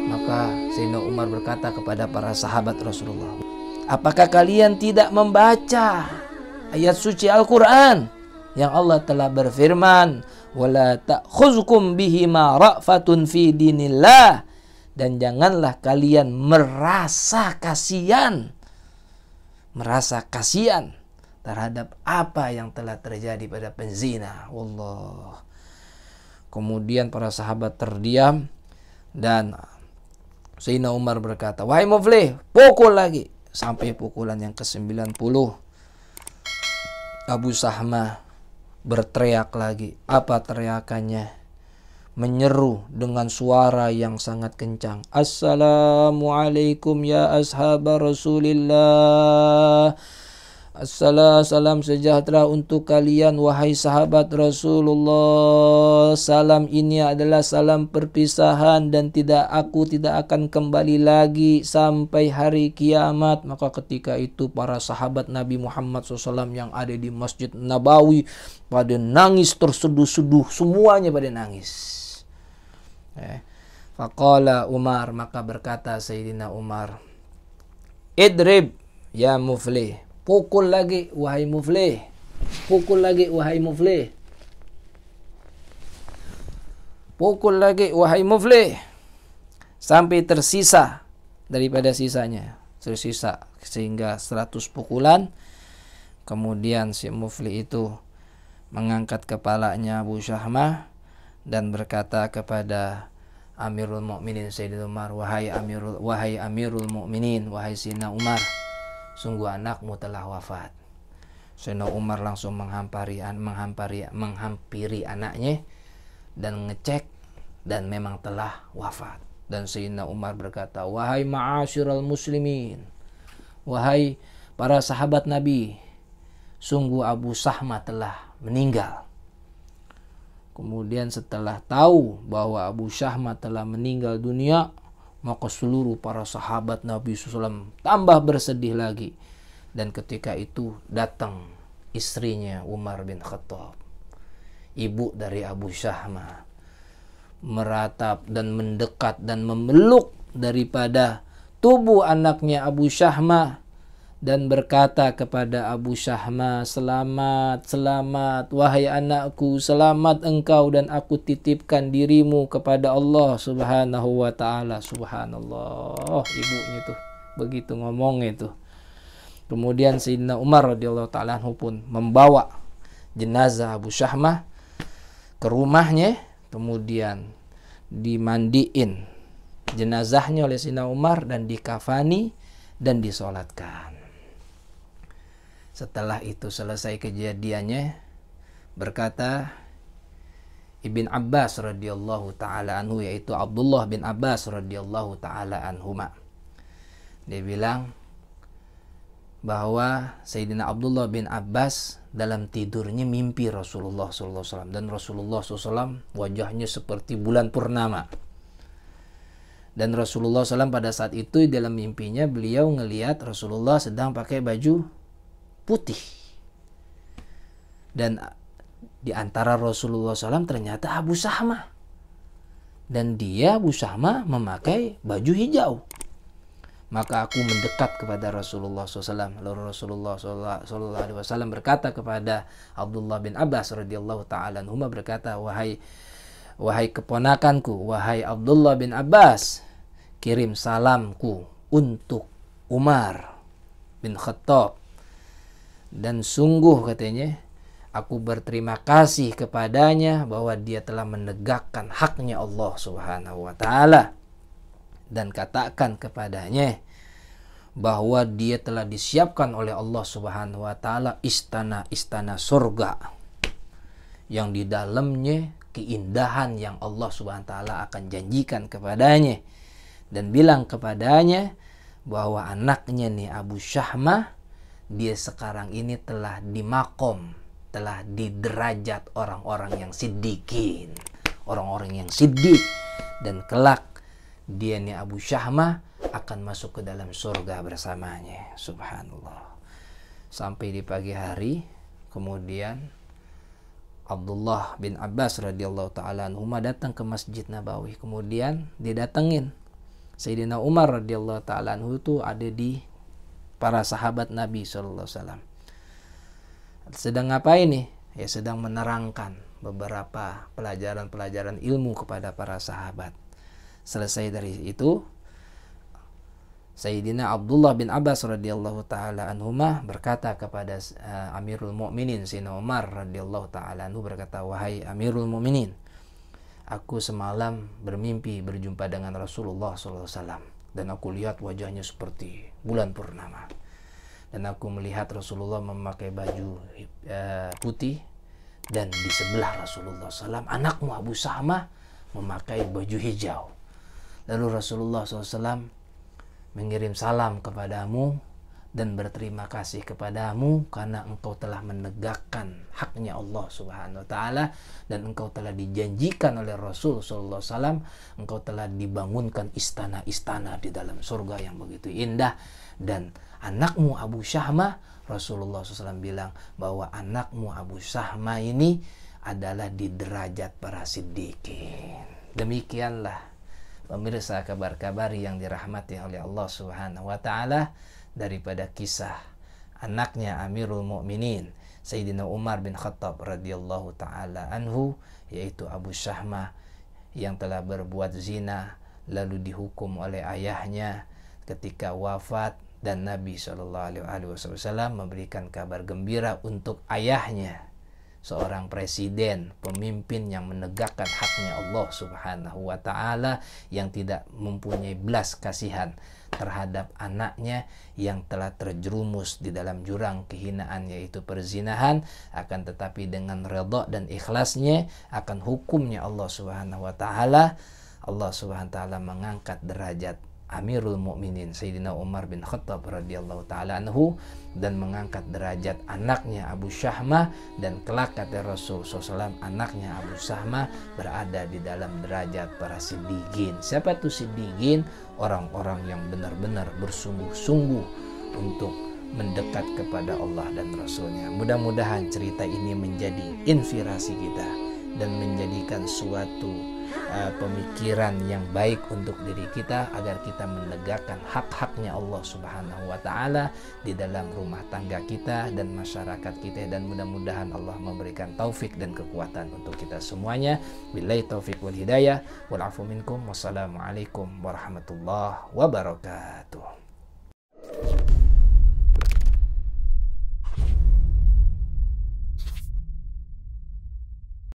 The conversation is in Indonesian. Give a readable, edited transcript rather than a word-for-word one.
Maka Sayyidina Umar berkata kepada para sahabat Rasulullah, apakah kalian tidak membaca ayat suci Al-Quran yang Allah telah berfirman, wala ta'khuzkum bihima ra'fatun fi dinillah, dan janganlah kalian merasa kasihan terhadap apa yang telah terjadi pada penzina. Wallah. Kemudian para sahabat terdiam dan Sayyidina Umar berkata, wahai muflih, pukul lagi. Sampai pukulan yang ke-90. Abu Shahmah berteriak lagi. Apa teriakannya? Menyeru dengan suara yang sangat kencang. Assalamualaikum ya ashaba Rasulillah. Salam sejahtera untuk kalian wahai sahabat Rasulullah. Salam ini adalah salam perpisahan dan aku tidak akan kembali lagi sampai hari kiamat. Maka ketika itu para sahabat Nabi Muhammad SAW yang ada di Masjid Nabawi pada nangis terseduh-seduh, semuanya pada nangis. Faqala Umar, maka berkata Sayyidina Umar, idrib ya muflih. Pukul lagi wahai muflih. Pukul lagi wahai muflih. Pukul lagi wahai muflih. Sampai tersisa daripada sisanya. Tersisa sehingga 100 pukulan. Kemudian si muflih itu mengangkat kepalanya Abu Shahmah dan berkata kepada Amirul Mukminin Sayyidina Umar, wahai Amirul Mukminin, wahai Sayyidina Umar, sungguh anakmu telah wafat. Sayyidina Umar langsung menghampiri anaknya dan ngecek, dan memang telah wafat. Dan Sayyidina Umar berkata, wahai ma'asyiral muslimin, wahai para sahabat Nabi, sungguh Abu Shahmah telah meninggal. Kemudian setelah tahu bahwa Abu Shahmah telah meninggal dunia, maka seluruh para sahabat Nabi SAW tambah bersedih lagi. Dan ketika itu datang istrinya Umar bin Khattab, ibu dari Abu Shahmah, meratap dan mendekat dan memeluk daripada tubuh anaknya Abu Shahmah dan berkata kepada Abu Shahmah, selamat, selamat, wahai anakku, selamat engkau dan aku titipkan dirimu kepada Allah Subhanahu wa ta'ala. Subhanallah, ibunya tuh begitu ngomongnya itu. Kemudian Sayyidina Umar radhiyallahu ta'ala anhu pun membawa jenazah Abu Shahmah ke rumahnya, kemudian dimandiin jenazahnya oleh Sayyidina Umar dan dikafani dan disolatkan. Setelah itu selesai kejadiannya, berkata Ibn Abbas radhiyallahu ta'ala anhu, yaitu Abdullah bin Abbas radhiyallahu ta'ala anhuma, dia bilang bahwa Sayyidina Abdullah bin Abbas dalam tidurnya mimpi Rasulullah SAW, dan Rasulullah SAW wajahnya seperti bulan purnama. Dan Rasulullah SAW pada saat itu dalam mimpinya beliau ngelihat Rasulullah sedang pakai baju putih, dan di antara Rasulullah SAW ternyata Abu Shahmah, dan dia Abu Shahmah memakai baju hijau. Maka aku mendekat kepada Rasulullah SAW. Lalu Rasulullah SAW berkata kepada Abdullah bin Abbas radhiyallahu ta'ala anhuma, berkata, wahai keponakanku, wahai Abdullah bin Abbas, kirim salamku untuk Umar bin Khattab. Dan sungguh katanya, aku berterima kasih kepadanya bahwa dia telah menegakkan haknya Allah Subhanahu wa ta'ala. Dan katakan kepadanya bahwa dia telah disiapkan oleh Allah Subhanahu wa ta'ala istana-istana surga, yang di dalamnya keindahan yang Allah Subhanahu wa ta'ala akan janjikan kepadanya. Dan bilang kepadanya bahwa anaknya nih Abu Shahmah, dia sekarang ini telah di makom, telah di derajat orang-orang yang siddiqin, orang-orang yang siddiq, dan kelak dia nih Abu Shahmah akan masuk ke dalam surga bersamanya. Subhanallah. Sampai di pagi hari, kemudian Abdullah bin Abbas radhiyallahu taala anhuma datang ke Masjid Nabawi, kemudian didatengin Sayyidina Umar radhiyallahu taala anhu, itu ada di para sahabat Nabi sallallahu alaihi wasallam. Sedang ngapain nih? Ya sedang menerangkan beberapa pelajaran-pelajaran ilmu kepada para sahabat. Selesai dari itu, Sayyidina Abdullah bin Abbas radhiyallahu taala anhuma berkata kepada Amirul Mukminin Sayyidina Umar radhiyallahu taala anhu, berkata, "Wahai Amirul Mukminin, aku semalam bermimpi berjumpa dengan Rasulullah sallallahu alaihi wasallam, dan aku lihat wajahnya seperti bulan purnama. Dan aku melihat Rasulullah memakai baju putih, dan di sebelah Rasulullah SAW anakmu Abu Sahmah memakai baju hijau. Lalu Rasulullah SAW mengirim salam kepadamu dan berterima kasih kepadamu karena engkau telah menegakkan haknya Allah Subhanahu wa taala, dan engkau telah dijanjikan oleh Rasul sallallahu alaihi wasallam, engkau telah dibangunkan istana-istana di dalam surga yang begitu indah. Dan anakmu Abu Sahmah, Rasulullah SAW bilang bahwa anakmu Abu Sahmah ini adalah di derajat para siddiqin." Demikianlah pemirsa kabar-kabar yang dirahmati oleh Allah Subhanahu wa taala daripada kisah anaknya Amirul Mukminin Sayyidina Umar bin Khattab radhiyallahu taala anhu, yaitu Abu Sahmah yang telah berbuat zina lalu dihukum oleh ayahnya ketika wafat, dan Nabi Shallallahu alaihi wasallam memberikan kabar gembira untuk ayahnya, seorang presiden, pemimpin yang menegakkan haknya Allah Subhanahu wa taala, yang tidak mempunyai belas kasihan terhadap anaknya yang telah terjerumus di dalam jurang kehinaan, yaitu perzinahan. Akan tetapi dengan redha dan ikhlasnya akan hukumnya Allah Subhanahu wa taala, Allah Subhanahu wa taala mengangkat derajat Amirul Mukminin Sayyidina Umar bin Khattab radhiyallahu taala anhu, dan mengangkat derajat anaknya Abu Sahmah, dan kelak kata Rasul SAW, anaknya Abu Sahmah berada di dalam derajat para siddiqin. Siapa itu siddiqin? Orang-orang yang benar-benar bersungguh-sungguh untuk mendekat kepada Allah dan Rasulnya. Mudah-mudahan cerita ini menjadi inspirasi kita dan menjadikan suatu pemikiran yang baik untuk diri kita, agar kita menegakkan hak-haknya Allah Subhanahu wa taala di dalam rumah tangga kita dan masyarakat kita, dan mudah-mudahan Allah memberikan taufik dan kekuatan untuk kita semuanya. Billahi taufik wal hidayah, wal afu minkum, wassalamualaikum warahmatullahi wabarakatuh.